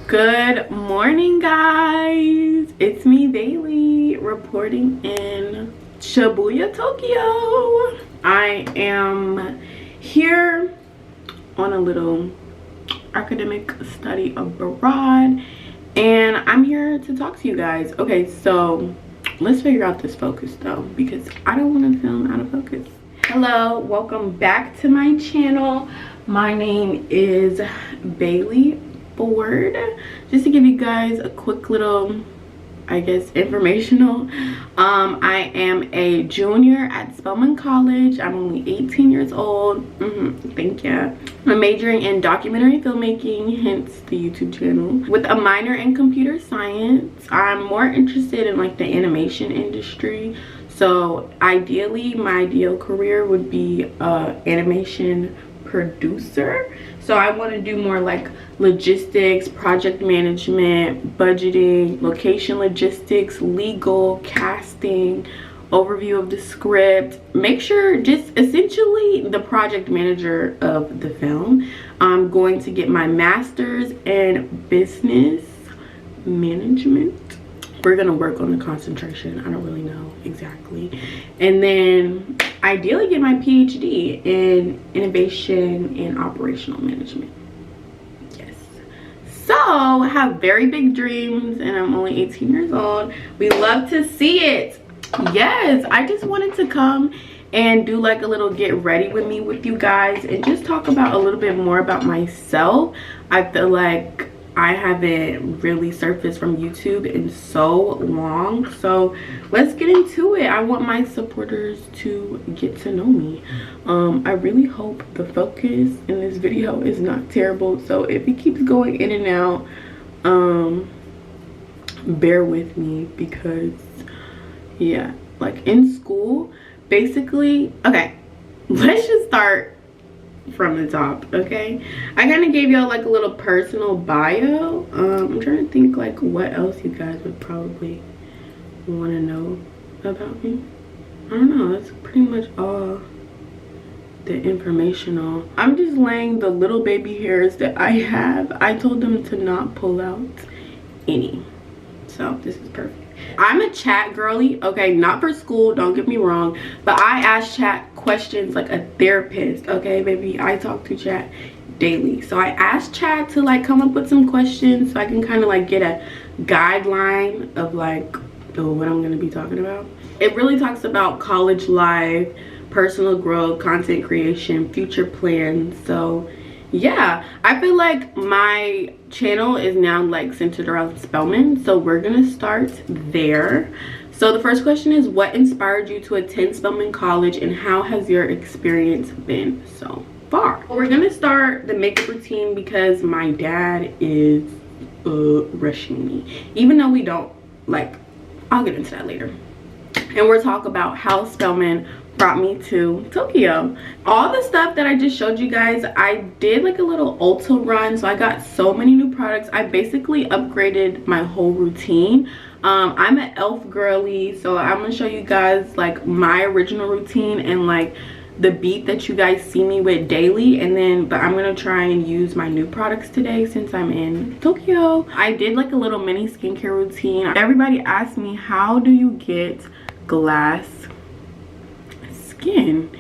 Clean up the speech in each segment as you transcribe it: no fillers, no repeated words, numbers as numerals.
Good morning, guys. It's me, Bailey, reporting in Shibuya, Tokyo. I am here on a little academic study abroad, and I'm here to talk to you guys. Okay, so let's figure out this focus though, because I don't want to film out of focus. Hello, welcome back to my channel. My name is Bailey Ford. Just to give you guys a quick little, I guess, informational, I am a junior at Spelman College. I'm only 18 years old. Thank you. I'm majoring in documentary filmmaking, hence the YouTube channel, with a minor in computer science. I'm more interested in like the animation industry, so ideally my ideal career would be animation producer. So I want to do more like logistics, project management, budgeting, location logistics, legal, casting, overview of the script. Make sure, just essentially the project manager of the film. I'm going to get my master's in business management. We're gonna work on the concentration. I don't really know exactly. And then ideally get my PhD in innovation and operational management. Yes. So I have very big dreams, and I'm only 18 years old. We love to see it. Yes, I just wanted to come and do like a little get ready with me with you guys and just talk about a little bit more about myself. I feel like I haven't really surfaced from YouTube in so long, so let's get into it. I want my supporters to get to know me. I really hope the focus in this video is not terrible, so if it keeps going in and out, bear with me, because yeah, like in school, basically, okay, let's just start from the top. Okay, I kind of gave y'all like a little personal bio. I'm trying to think like what else you guys would probably want to know about me. I don't know, that's pretty much all the informational. I'm just laying the little baby hairs that I have. I told them to not pull out any, so this is perfect. I'm a chat girly, okay, not for school, don't get me wrong, but I ask chat questions like a therapist. Okay, baby, I talk to chat daily, so I asked chat to like come up with some questions so I can kind of like get a guideline of like what I'm going to be talking about. It really talks about college life, personal growth, content creation, future plans. So yeah, I feel like my channel is now like centered around Spelman, so we're gonna start there. So the first question is, what inspired you to attend Spelman College, and how has your experience been so far? We're gonna start the makeup routine because my dad is rushing me, even though we don't, like, I'll get into that later. And we'll talk about how Spelman brought me to Tokyo. All the stuff that I just showed you guys, I did like a little Ulta run, so I got so many new products. I basically upgraded my whole routine. I'm an elf girly, so I'm gonna show you guys like my original routine and like the beat that you guys see me with daily, and then but I'm gonna try and use my new products today since I'm in Tokyo. I did like a little mini skincare routine. Everybody asked me, how do you get glass skin?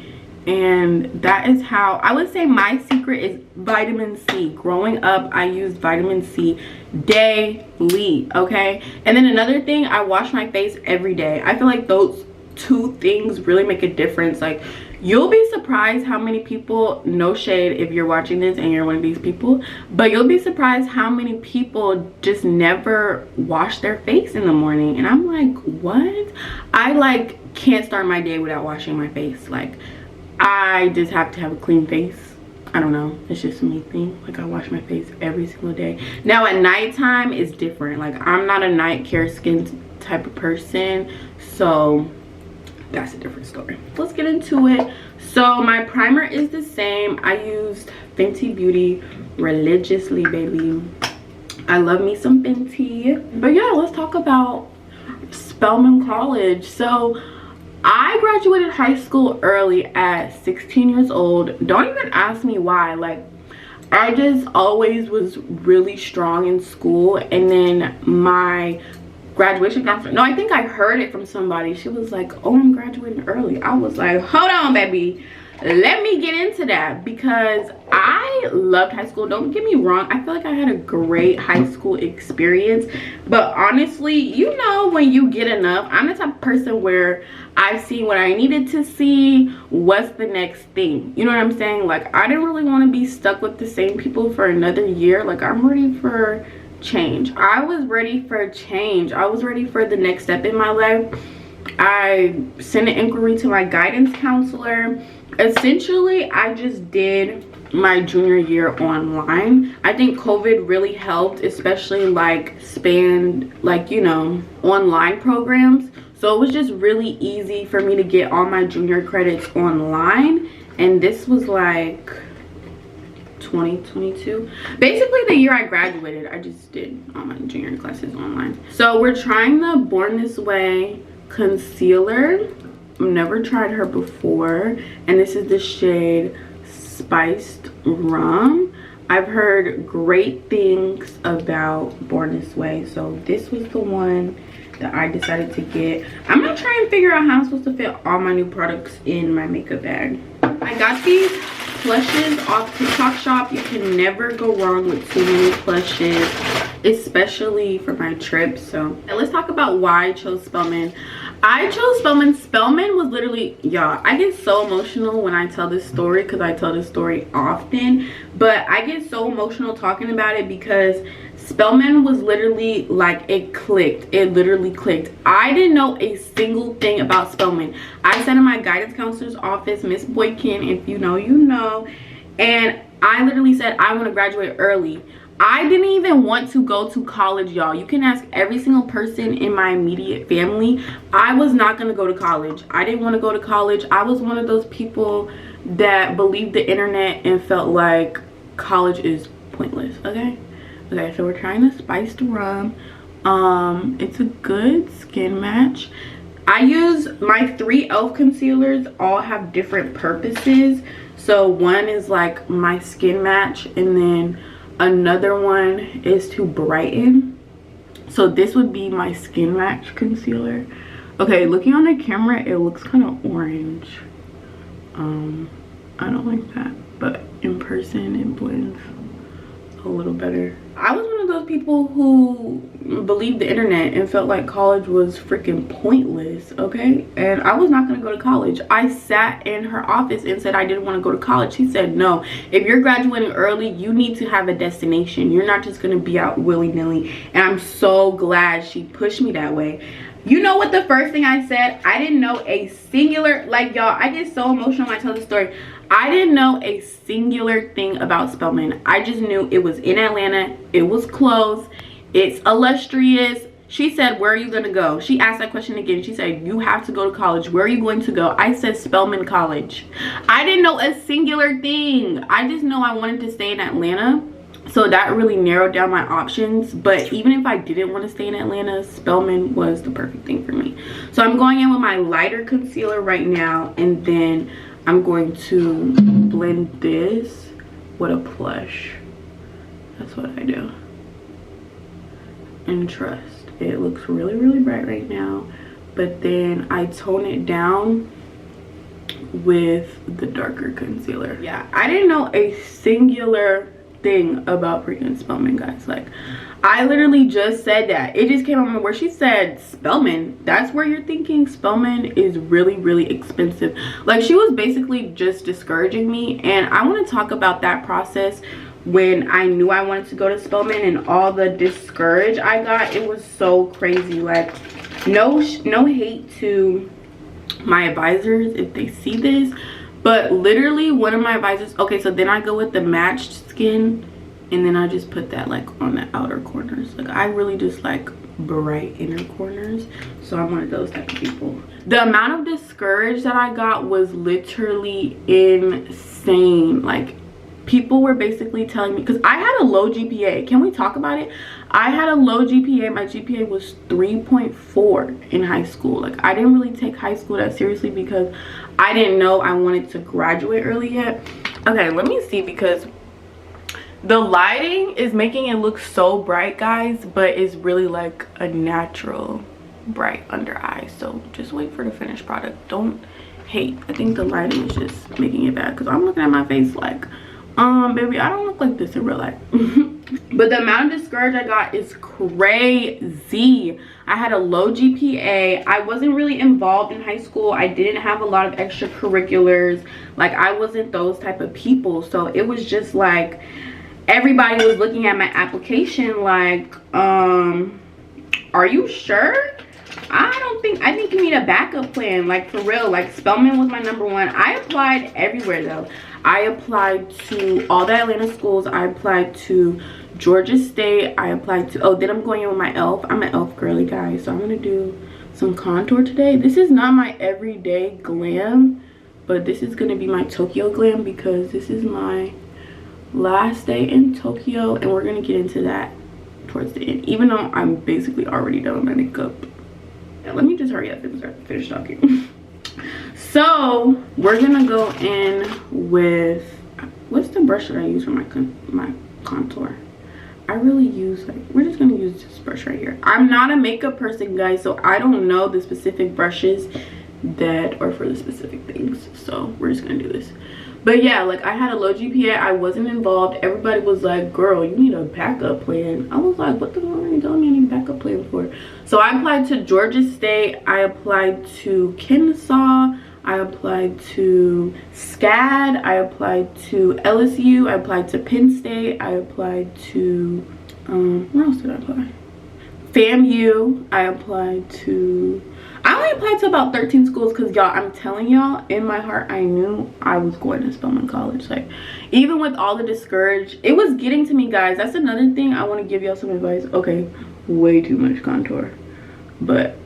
And that is how I would say my secret is vitamin C. Growing up, I used vitamin C daily, okay? And then another thing, I wash my face every day. I feel like those two things really make a difference. Like, you'll be surprised how many people, no shade if you're watching this and you're one of these people, but you'll be surprised how many people just never wash their face in the morning. And I'm like, what? I like can't start my day without washing my face. Like, I just have to have a clean face. I don't know, it's just a me thing. Like, I wash my face every single day. Now at nighttime it's different. Like, I'm not a night care skin type of person, so that's a different story. Let's get into it. So my primer is the same. I used Fenty Beauty religiously, baby. I love me some Fenty. But yeah, let's talk about Spelman College. So I graduated high school early at 16 years old. Don't even ask me why. Like, I just always was really strong in school, and then my graduation conference, no, I think I heard it from somebody. She was like, oh, I'm graduating early. I was like, hold on, baby, let me get into that, because I loved high school. Don't get me wrong, I feel like I had a great high school experience, but honestly, you know, when you get enough, I'm the type of person where I've seen what I needed to see. What's the next thing? You know what I'm saying? Like, I didn't really want to be stuck with the same people for another year. Like, I'm ready for change. I was ready for change. I was ready for the next step in my life. I sent an inquiry to my guidance counselor. Essentially, I just did my junior year online. I think COVID really helped, especially like you know, online programs. So it was just really easy for me to get all my junior credits online. And this was like 2022, basically the year I graduated. I just did all my junior classes online. So we're trying the Born This Way concealer. I've never tried her before, and this is the shade Spiced Rum. I've heard great things about Born This Way, so this was the one that I decided to get. I'm gonna try and figure out how I'm supposed to fit all my new products in my makeup bag. I got these plushes off TikTok shop. You can never go wrong with too many plushes, especially for my trip. So let's talk about why I chose Spelman. I chose Spelman. Spelman was literally, y'all, I get so emotional when I tell this story, because I tell this story often, but I get so emotional talking about it because Spelman was literally like, it clicked. It literally clicked. I didn't know a single thing about Spelman. I sat in my guidance counselor's office, Miss Boykin, if you know, you know, and I literally said, I want to graduate early. I didn't even want to go to college, y'all. You can ask every single person in my immediate family. I was not going to go to college. I didn't want to go to college. I was one of those people that believed the internet and felt like college is pointless, okay? Okay, so we're trying the Spiced Rum. It's a good skin match. I use my 3 e.l.f. concealers, all have different purposes. So one is like my skin match, and then another one is to brighten. So this would be my skin match concealer. Okay, looking on the camera, it looks kind of orange. I don't like that, but in person it blends a little better. I was one of those people who believed the internet and felt like college was freaking pointless, okay? And I was not going to go to college. I sat in her office and said I didn't want to go to college. She said, no, if you're graduating early, you need to have a destination. You're not just going to be out willy-nilly. And I'm so glad she pushed me that way. You know what the first thing I said? I didn't know a singular, like, y'all, I get so emotional when I tell the story. I didn't know a singular thing about Spelman. I just knew it was in Atlanta. It was close. It's illustrious. She said, where are you going to go? She asked that question again. She said, you have to go to college. Where are you going to go? I said Spelman College. I didn't know a singular thing. I just know I wanted to stay in Atlanta. So that really narrowed down my options. But even if I didn't want to stay in Atlanta, Spelman was the perfect thing for me. So I'm going in with my lighter concealer right now, and then I'm going to blend this with a plush. That's what I do. And trust, it looks really, really bright right now. But then I tone it down with the darker concealer. Yeah, I didn't know a singular thing about freaking Spelman, guys. Like, I literally just said that. It just came on where she said Spelman. That's where you're thinking Spelman is really, really expensive. Like, she was basically just discouraging me, and I want to talk about that process when I knew I wanted to go to Spelman and all the discourage I got. It was so crazy. Like, no hate to my advisors if they see this, but literally one of my advisors, okay, so then I go with the matched skin, and then I just put that like on the outer corners. Like, I really just like bright inner corners, so I'm one of those type of people. The amount of discouraged that I got was literally insane. Like, people were basically telling me, because I had a low GPA. Can we talk about it? I had a low GPA. My GPA was 3.4 in high school. Like, I didn't really take high school that seriously because I didn't know I wanted to graduate early yet. Okay, let me see, because The lighting is making it look so bright, guys, but it's really like a natural bright under eye. So just wait for the finished product. Don't hate. I think the lighting is just making it bad because I'm looking at my face like, baby, I don't look like this in real life. But the amount of discourage I got is crazy. I had a low GPA. I wasn't really involved in high school. I didn't have a lot of extracurriculars. Like, I wasn't those type of people. So it was just like everybody was looking at my application like, are you sure? I think you need a backup plan, like for real. Like, Spelman was my #1. I applied everywhere though. I applied to all the Atlanta schools. I applied to Georgia State. I applied to, oh, then I'm going in with my elf. I'm an elf girly, guys, so I'm gonna do some contour today. This is not my everyday glam, but this is gonna be my Tokyo glam because this is my last day in Tokyo, and we're gonna get into that towards the end, even though I'm basically already done with my makeup. Let me just hurry up and finish talking. So we're gonna go in with, what's the brush that I use for my contour? I really use, like, we're just gonna use this brush right here. I'm not a makeup person, guys, so I don't know the specific brushes that are for the specific things, so we're just gonna do this. But yeah, like, I had a low GPA. I wasn't involved. Everybody was like, girl, you need a backup plan. I was like, what the hell are you telling me I need a backup plan for? So I applied to Georgia State. I applied to Kennesaw. I applied to SCAD. I applied to LSU. I applied to Penn State. I applied to, where else did I apply? FAMU. I applied to, I only applied to about 13 schools because, y'all, I'm telling y'all, in my heart, I knew I was going to Spelman College. Like, even with all the discouraged, it was getting to me, guys. That's another thing I want to give y'all some advice. Okay, way too much contour, but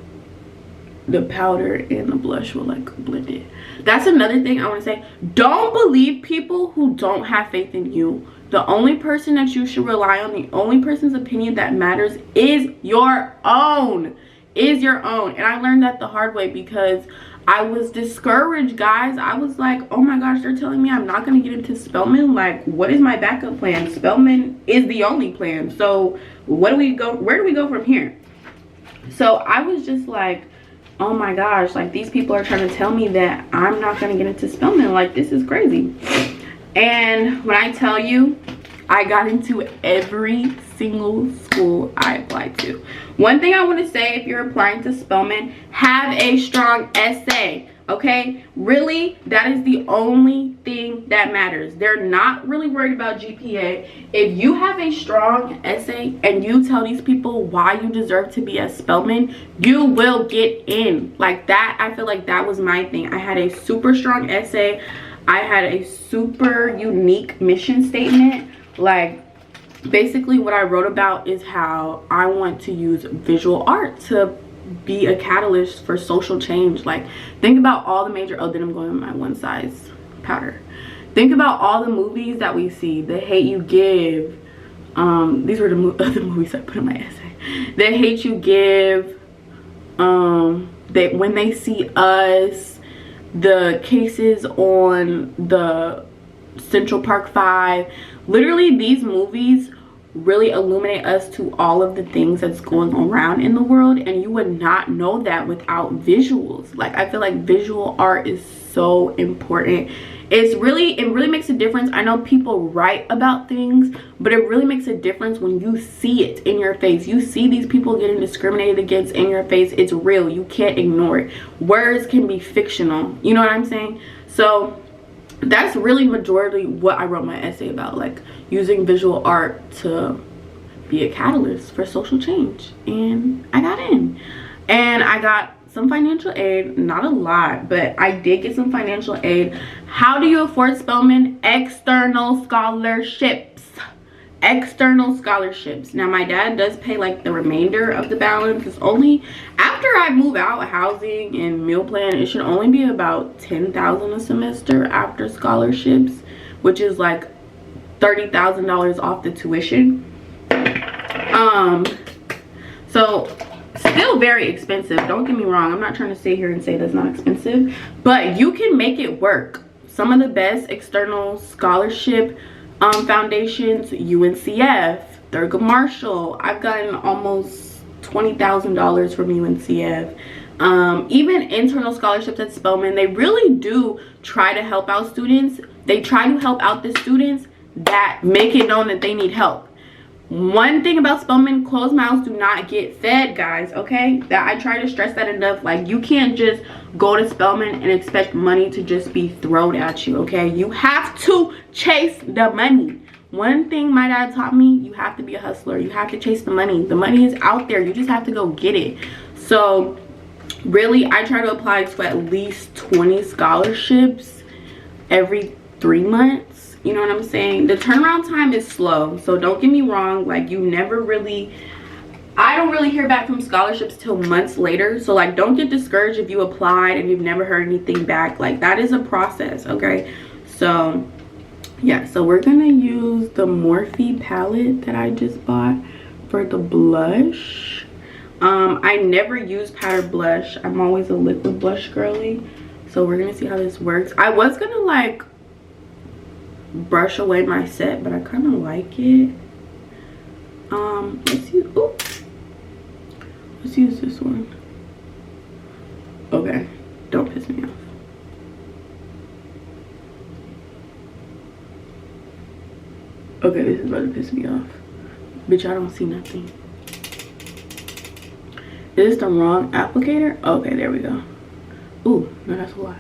the powder and the blush will, like, blend it. That's another thing I want to say. Don't believe people who don't have faith in you. The only person that you should rely on, the only person's opinion that matters is your own. Is your own. And I learned that the hard way because I was discouraged, guys. I was like, oh my gosh, they're telling me I'm not going to get into Spelman. Like, what is my backup plan? Spelman is the only plan. So where do we go from here? So I was just like, oh my gosh, like, these people are trying to tell me that I'm not going to get into Spelman. Like, this is crazy. And when I tell you, I got into every single school I applied to. One thing I want to say, if you're applying to Spelman, have a strong essay, okay? Really, that is the only thing that matters. They're not really worried about GPA. If you have a strong essay and you tell these people why you deserve to be at Spelman, you will get in. Like that, I feel like that was my thing. I had a super strong essay. I had a super unique mission statement. Like, basically what I wrote about is how I want to use visual art to be a catalyst for social change. Like, think about all the major, oh, then I'm going with my one size powder. Think about all the movies that we see. The Hate U Give. These were the other movies I put in my essay. The Hate U Give. When They See Us. The cases on the Central Park 5. Literally, these movies really illuminate us to all of the things that's going around in the world, and you would not know that without visuals. Like, I feel like visual art is so important. It really makes a difference. I know people write about things, but it really makes a difference when you see it in your face. You see these people getting discriminated against in your face. It's real. You can't ignore it. Words can be fictional. You know what I'm saying? So that's really majority what I wrote my essay about, like using visual art to be a catalyst for social change. And I got in, and I got some financial aid, not a lot, but I did get some financial aid. How do you afford Spelman? External scholarships. External scholarships. Now, my dad does pay like the remainder of the balance. It's only after I move out, housing and meal plan, it should only be about $10,000 a semester after scholarships, which is like $30,000 off the tuition. So still very expensive, don't get me wrong. I'm not trying to sit here and say that's not expensive, but you can make it work. Some of the best external scholarship Foundations, UNCF, Thurgood Marshall. I've gotten almost $20,000 from UNCF. Even internal scholarships at Spelman. They really do try to help out students. They try to help out the students that make it known that they need help. One thing about Spelman, closed mouths do not get fed, guys, okay? That I try to stress that enough. Like, you can't just go to Spelman and expect money to just be thrown at you, okay? You have to chase the money. One thing my dad taught me, you have to be a hustler. You have to chase the money. The money is out there. You just have to go get it. So really, I try to apply to at least 20 scholarships every 3 months. You know what I'm saying? The turnaround time is slow, so don't get me wrong. Like, you never really, I don't really hear back from scholarships till months later. So like, don't get discouraged if you applied and you've never heard anything back. Like, that is a process, okay? So yeah, so we're gonna use the Morphe palette that I just bought for the blush. I never use powdered blush. I'm always a liquid blush girly. So we're gonna see how this works. I was gonna like brush away my set, but I kind of like it. Let's use this one. Okay, don't piss me off. Okay, this is about to piss me off. Bitch, I don't see nothing. Is this the wrong applicator? Okay, there we go. Ooh, no, that's a lot.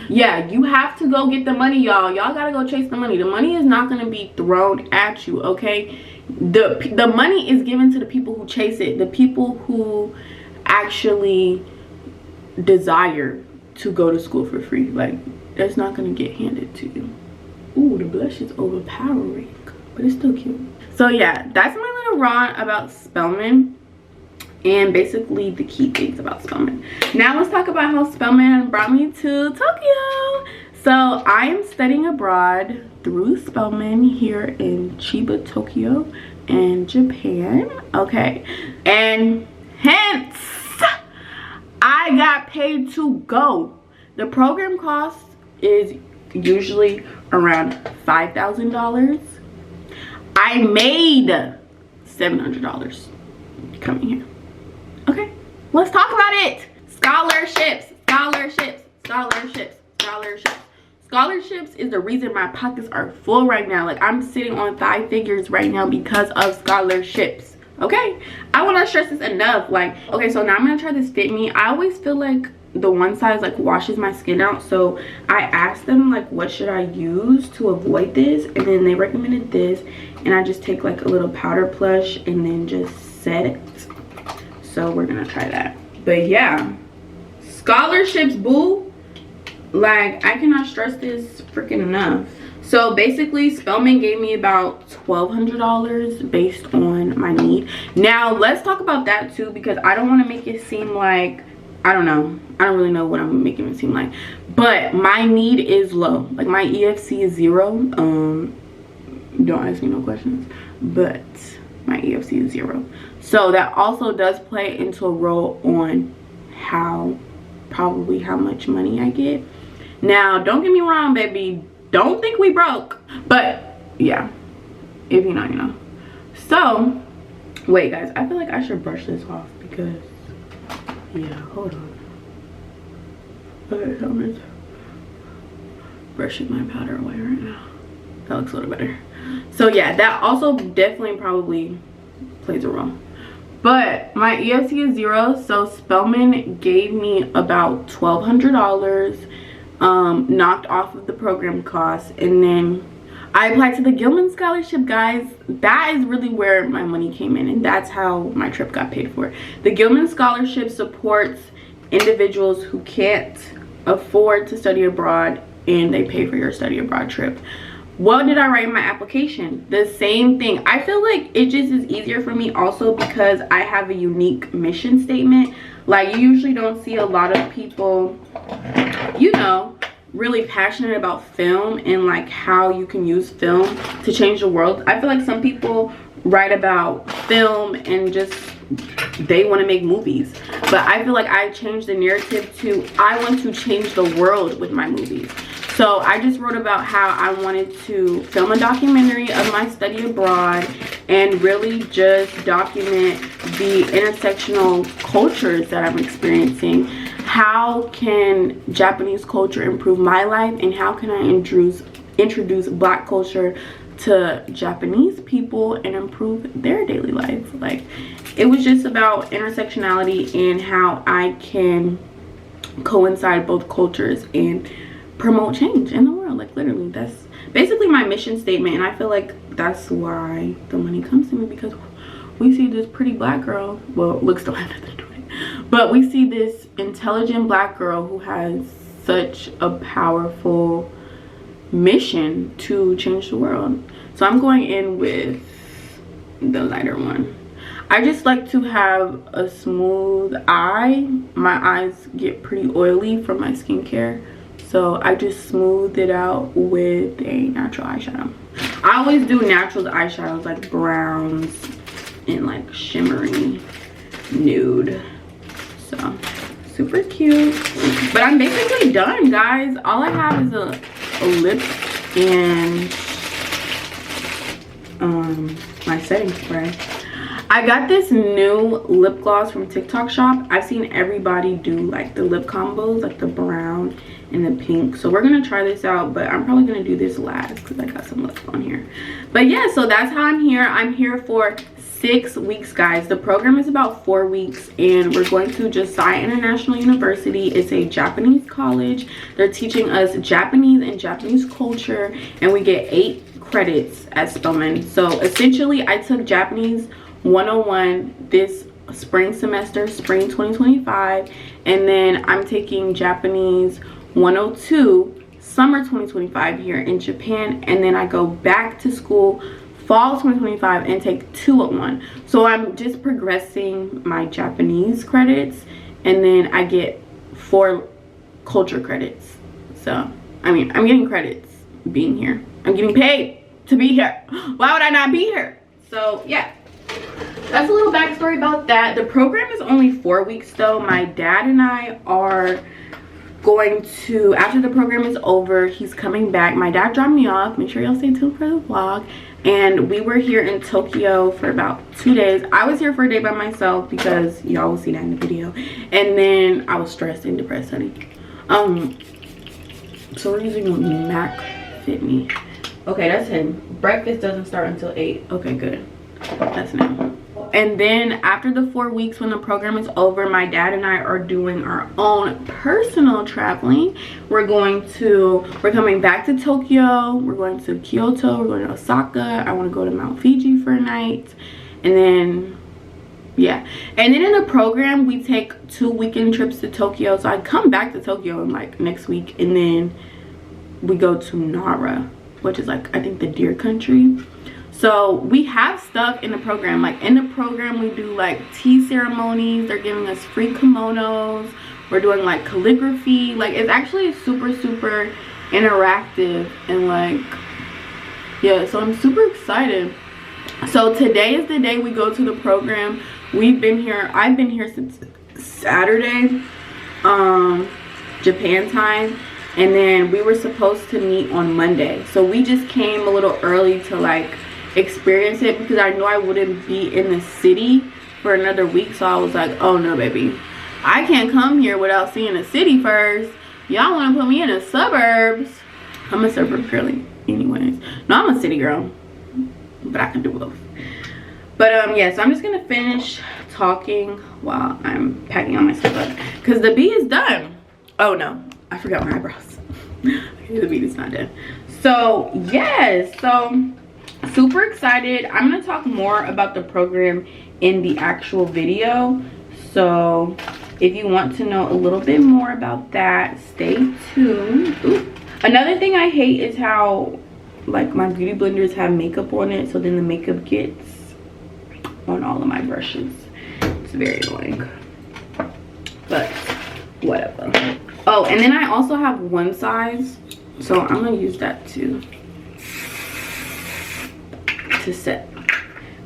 Yeah, you have to go get the money, y'all. Y'all gotta go chase the money. The money is not gonna be thrown at you, okay? The money is given to the people who chase it, the people who actually desire to go to school for free. Like, that's not gonna get handed to you. Ooh, the blush is overpowering, but it's still cute. So yeah, that's my little rant about Spelman and basically the key things about Spelman. Now let's talk about how Spelman brought me to Tokyo. So I am studying abroad through Spelman here in Chiba, Tokyo, in Japan. Okay, and hence I got paid to go. The program cost is usually around $5,000. I made $700 coming here. Okay, let's talk about it. Scholarships, scholarships, scholarships, scholarships. Scholarships is the reason my pockets are full right now. Like, I'm sitting on 5 figures right now because of scholarships. Okay, I want to stress this enough. Like, okay, so now I'm gonna try this Fit Me. I always feel like the one size like washes my skin out, so I asked them like what should I use to avoid this, and then they recommended this, and I just take like a little powder plush and then just set it. So we're gonna try that. But yeah, scholarships, boo. Like, I cannot stress this freaking enough. So basically, Spelman gave me about $1,200 based on my need. Now let's talk about that too, because I don't want to make it seem like, I don't know, I don't really know what I'm making it seem like, but my need is low. Like, my EFC is 0. Don't ask me no questions, but my EFC is 0. So that also does play into a role on probably how much money I get. Now, don't get me wrong, baby, don't think we broke, but yeah, if you know, you know. So wait, guys, I feel like I should brush this off because, yeah, hold on. Okay, so I'm just brushing my powder away right now. That looks a little better. So yeah, that also definitely probably plays a role. But my EFC is 0, so Spelman gave me about $1,200 knocked off of the program cost, and then I applied to the Gilman scholarship, guys. That is really where my money came in, and that's how my trip got paid for. The Gilman scholarship supports individuals who can't afford to study abroad, and they pay for your study abroad trip. What did I write in my application? The same thing. I feel like it just is easier for me also because I have a unique mission statement. Like, you usually don't see a lot of people, you know, really passionate about film and like how you can use film to change the world. I feel like some people write about film and just they want to make movies, but I feel like I changed the narrative to I want to change the world with my movies. So I just wrote about how I wanted to film a documentary of my study abroad and really just document the intersectional cultures that I'm experiencing. How can Japanese culture improve my life, and how can I introduce Black culture to Japanese people and improve their daily life? Like, it was just about intersectionality and how I can coincide both cultures and promote change in the world. Like, literally, that's basically my mission statement, and I feel like that's why the money comes to me, because we see this pretty Black girl, well, looks don't have nothing to do with it, but we see this intelligent Black girl who has such a powerful mission to change the world. So I'm going in with the lighter one. I just like to have a smooth eye. My eyes get pretty oily from my skincare, so I just smooth it out with a natural eyeshadow. I always do natural eyeshadows, like browns and like shimmery nude. So super cute. But I'm basically done, guys. All I have is a lip and my setting spray. I got this new lip gloss from TikTok shop. I've seen everybody do like the lip combos, like the brown and the pink. So we're gonna try this out, but I'm probably gonna do this last because I got some lip on here. But yeah, so that's how I'm here. I'm here for 6 weeks, guys. The program is about 4 weeks, and we're going to Josiah International University. It's a Japanese college. They're teaching us Japanese and Japanese culture, and we get 8 credits at Spelman. So essentially, I took Japanese 101 this spring semester, spring 2025, and then I'm taking Japanese 102 summer 2025 here in Japan, and then I go back to school fall 2025 and take 201. So I'm just progressing my Japanese credits, and then I get 4 culture credits. So I mean, I'm getting credits being here. I'm getting paid to be here. Why would I not be here? So yeah, that's a little backstory about that. The program is only 4 weeks though. My dad and I are going to, after the program is over, he's coming back. My dad dropped me off. Make sure y'all stay tuned for the vlog. And we were here in Tokyo for about 2 days. I was here for a day by myself because y'all will see that in the video. And then I was stressed and depressed, honey. So we're using MAC Fit Me. Okay, that's him. Breakfast doesn't start until 8. Okay, good. That's now. And then after the 4 weeks, when the program is over, my dad and I are doing our own personal traveling. We're coming back to Tokyo. We're going to Kyoto. We're going to Osaka. I want to go to Mount Fuji for a night. And then yeah, and then in the program we take 2 weekend trips to Tokyo. So I come back to Tokyo in like next week, and then we go to Nara, which is like, I think, the deer country. So we have stuff in the program. Like in the program we do like tea ceremonies. They're giving us free kimonos. We're doing like calligraphy. Like, it's actually super interactive, and like, yeah, so I'm super excited. So today is the day we go to the program. I've been here since Saturday, Japan time, and then we were supposed to meet on Monday. So we just came a little early to like experience it, because I knew I wouldn't be in the city for another week. So I was like, oh no baby, I can't come here without seeing the city first. Y'all want to put me in the suburbs. I'm a suburb girly anyways. No, I'm a city girl, but I can do both. But yeah, so I'm just gonna finish talking while I'm packing all my stuff up, because the bead is done. Oh no, I forgot my eyebrows. The bead is not done. So yes, so super excited. I'm gonna talk more about the program in the actual video, so if you want to know a little bit more about that, stay tuned. Ooh. Another thing I hate is how like my beauty blenders have makeup on it, so then the makeup gets on all of my brushes. It's very annoying, but whatever. Oh, and then I also have one size, so I'm gonna use that too to set.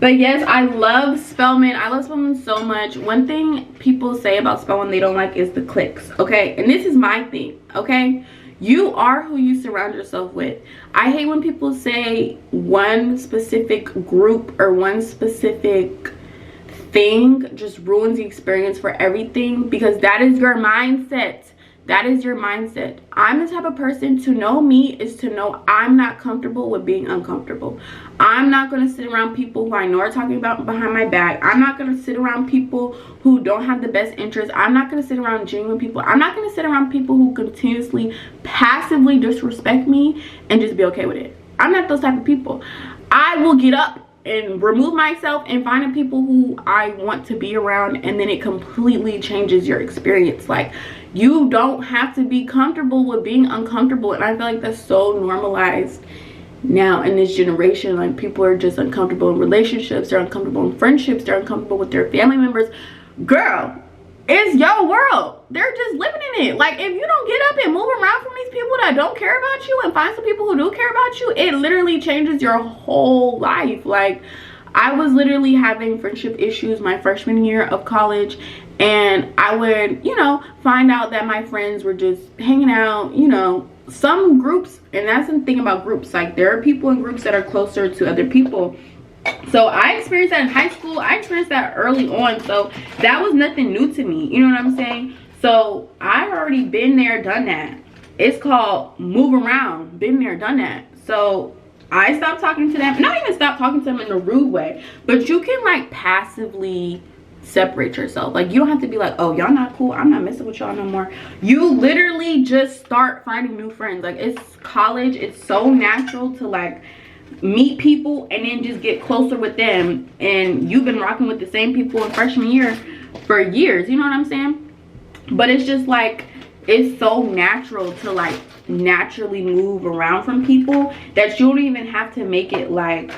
But yes, I love Spelman. I love Spelman so much. One thing people say about Spelman they don't like is the clicks, okay? And this is my thing, okay? You are who you surround yourself with. I hate when people say one specific group or one specific thing just ruins the experience for everything, because that is your mindset. That is your mindset. I'm the type of person, to know me is to know I'm not comfortable with being uncomfortable. I'm not going to sit around people who I know are talking about behind my back. I'm not going to sit around people who don't have the best interest. I'm not going to sit around genuine people. I'm not going to sit around people who continuously passively disrespect me and just be okay with it. I'm not those type of people. I will get up and remove myself and find the people who I want to be around, and then it completely changes your experience. Like, you don't have to be comfortable with being uncomfortable, and I feel like that's so normalized now in this generation. Like, people are just uncomfortable in relationships, they're uncomfortable in friendships, they're uncomfortable with their family members. Girl, it's your world. They're just living in it. Like, if you don't get up and move around from these people that don't care about you and find some people who do care about you, it literally changes your whole life. Like, I was literally having friendship issues my freshman year of college, and I would, you know, find out that my friends were just hanging out, you know, some groups. And that's the thing about groups, like, there are people in groups that are closer to other people. So I experienced that in high school. I experienced that early on. So that was nothing new to me. You know what I'm saying? So I've already been there, done that. It's called move around. Been there, done that. So I stopped talking to them. Not even stopped talking to them in a rude way, but you can, like, passively separate yourself. Like, you don't have to be like, oh, y'all not cool, I'm not messing with y'all no more. You literally just start finding new friends. Like, it's college. It's so natural to, like, meet people and then just get closer with them, and you've been rocking with the same people in freshman year for years. You know what I'm saying? But it's just like, it's so natural to, like, naturally move around from people that you don't even have to make it like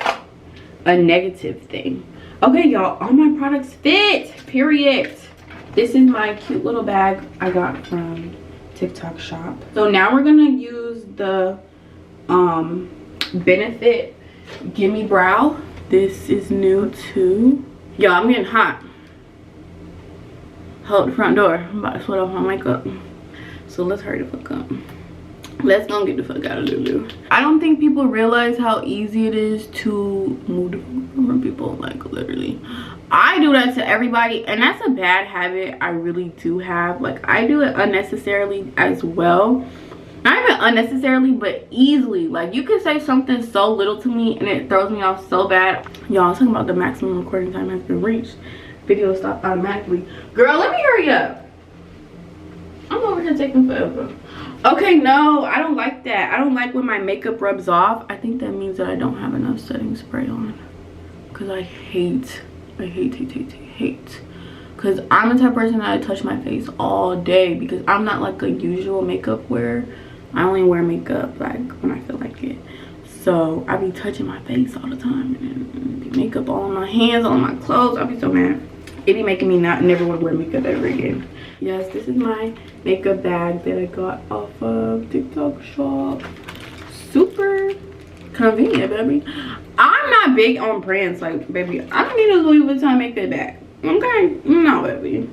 a negative thing. Okay, y'all, all my products fit, period. This is my cute little bag I got from TikTok shop. So now we're gonna use the Benefit Gimme Brow. This is new too. Y'all, I'm getting hot. Hold the front door. I'm about to sweat off my makeup. So let's hurry the fuck up. Let's go get the fuck out of Lulu. I don't think people realize how easy it is to move from people. Like, literally, I do that to everybody, and that's a bad habit I really do have. Like, I do it unnecessarily as well. Not even unnecessarily, but easily. Like, you can say something so little to me and it throws me off so bad. Y'all, I was talking about the maximum recording time has been reached. Video stopped automatically. Girl, let me hurry up. I'm over here taking forever. Okay, no, I don't like that. I don't like when my makeup rubs off. I think that means that I don't have enough setting spray on. Because I hate. Because I'm the type of person that I touch my face all day. Because I'm not like a usual makeup wearer. I only wear makeup like when I feel like it. So I be touching my face all the time, and makeup all on my hands, all on my clothes. I'll be so mad. It be making me never want to wear makeup ever again. Yes, this is my makeup bag that I got off of TikTok shop. Super convenient, baby. I'm not big on brands, like, baby, I don't need a Louis Vuitton makeup bag. Okay, no, baby.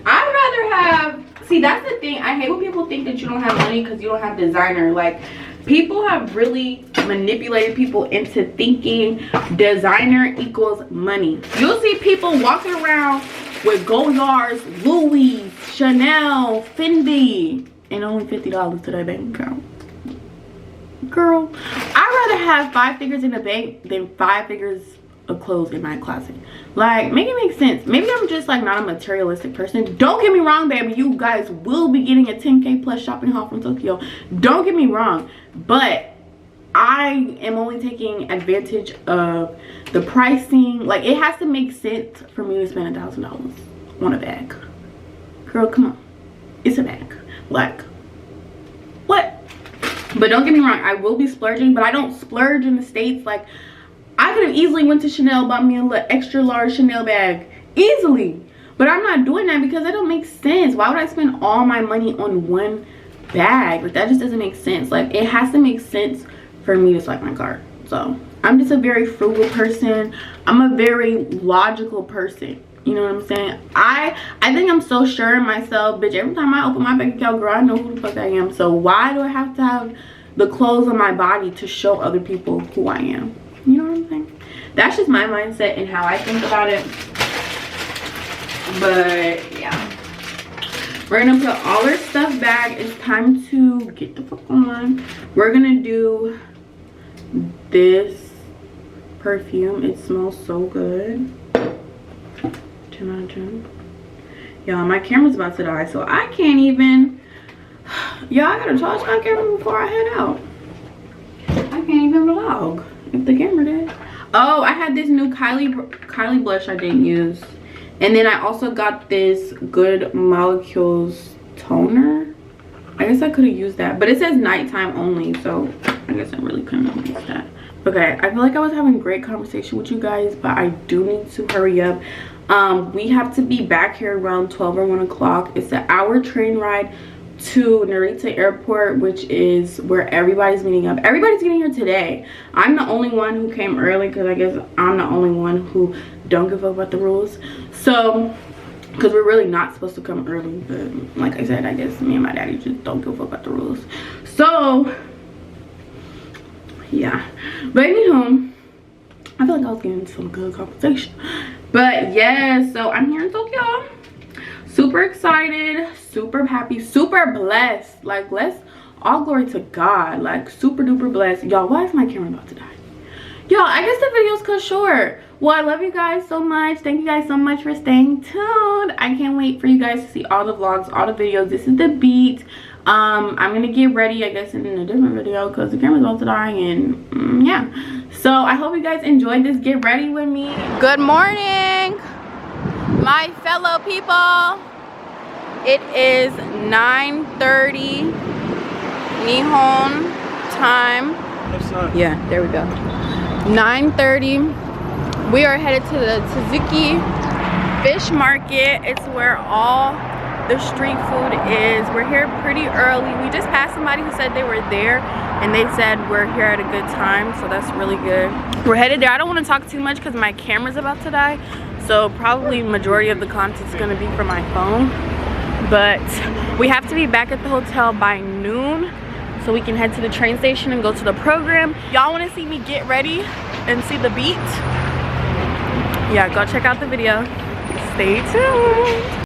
I'd rather have, see, that's the thing. I hate when people think that you don't have money because you don't have designer. Like, people have really manipulated people into thinking designer equals money. You'll see people walking around with Goyards, Louis, Chanel, Fendi, and only $50 to their bank account. Girl, I'd rather have 5 figures in the bank than 5 figures of clothes in my closet. Like, make it make sense. Maybe I'm just, like, not a materialistic person. Don't get me wrong, baby, you guys will be getting a 10K plus shopping haul from Tokyo. Don't get me wrong, but I am only taking advantage of the pricing. Like, it has to make sense for me to spend $1,000 on a bag. Girl, come on, it's a bag. Like, what? But don't get me wrong, I will be splurging, but I don't splurge in the States. Like, I could have easily went to Chanel, bought me a little extra large Chanel bag easily, but I'm not doing that because that don't make sense. Why would I spend all my money on one bag? Like, that just doesn't make sense. Like, it has to make sense for me to swipe my card. So I'm just a very frugal person. I'm a very logical person. You know what I'm saying? I think I'm so sure in myself, bitch. Every time I open my bank account, girl, I know who the fuck I am. So why do I have to have the clothes on my body to show other people who I am? You know what I'm saying? That's just my mindset and how I think about it. But yeah, we're gonna put all our stuff back. It's time to get the fuck on. We're gonna do this perfume. It smells so good. 10 out of 10. Y'all, my camera's about to die, so I can't even. Y'all, I gotta charge my camera before I head out. I can't even vlog if the camera did. Oh, I had this new Kylie blush I didn't use. And then I also got this Good Molecules toner. I guess I could have used that. But it says nighttime only, so I guess I really couldn't have used that. Okay, I feel like I was having a great conversation with you guys, but I do need to hurry up. We have to be back here around 12 or 1 o'clock. It's an hour train ride to Narita Airport, which is where everybody's meeting up. Everybody's getting here today. I'm the only one who came early because I guess I'm the only one who don't give up about the rules. So, because we're really not supposed to come early, but like I said, I guess me and my daddy just don't give up about the rules. So, yeah. But anywho, I feel like I was getting some good conversation. But yeah, so I'm here in Tokyo. Super excited, super happy, super blessed. Like, all glory to God. Like, super duper blessed. Y'all, why is my camera about to die? Y'all, I guess the video's cut short. Well, I love you guys so much. Thank you guys so much for staying tuned. I can't wait for you guys to see all the vlogs, all the videos. This is the beat. I'm gonna get ready, I guess, in a different video because the camera's about to die. And yeah, so I hope you guys enjoyed this get ready with me. Good morning, my fellow people. It is 9:30 Nihon time. Yeah, there we go. 9:30. We are headed to the Tsuzuki Fish Market. It's where all the street food is. We're here pretty early. We just passed somebody who said they were there and they said we're here at a good time, so that's really good. We're headed there. I don't want to talk too much because my camera's about to die, so probably majority of the content's going to be from my phone. But we have to be back at the hotel by noon so we can head to the train station and go to the program. Y'all want to see me get ready and see the beat? Yeah, go check out the video. Stay tuned.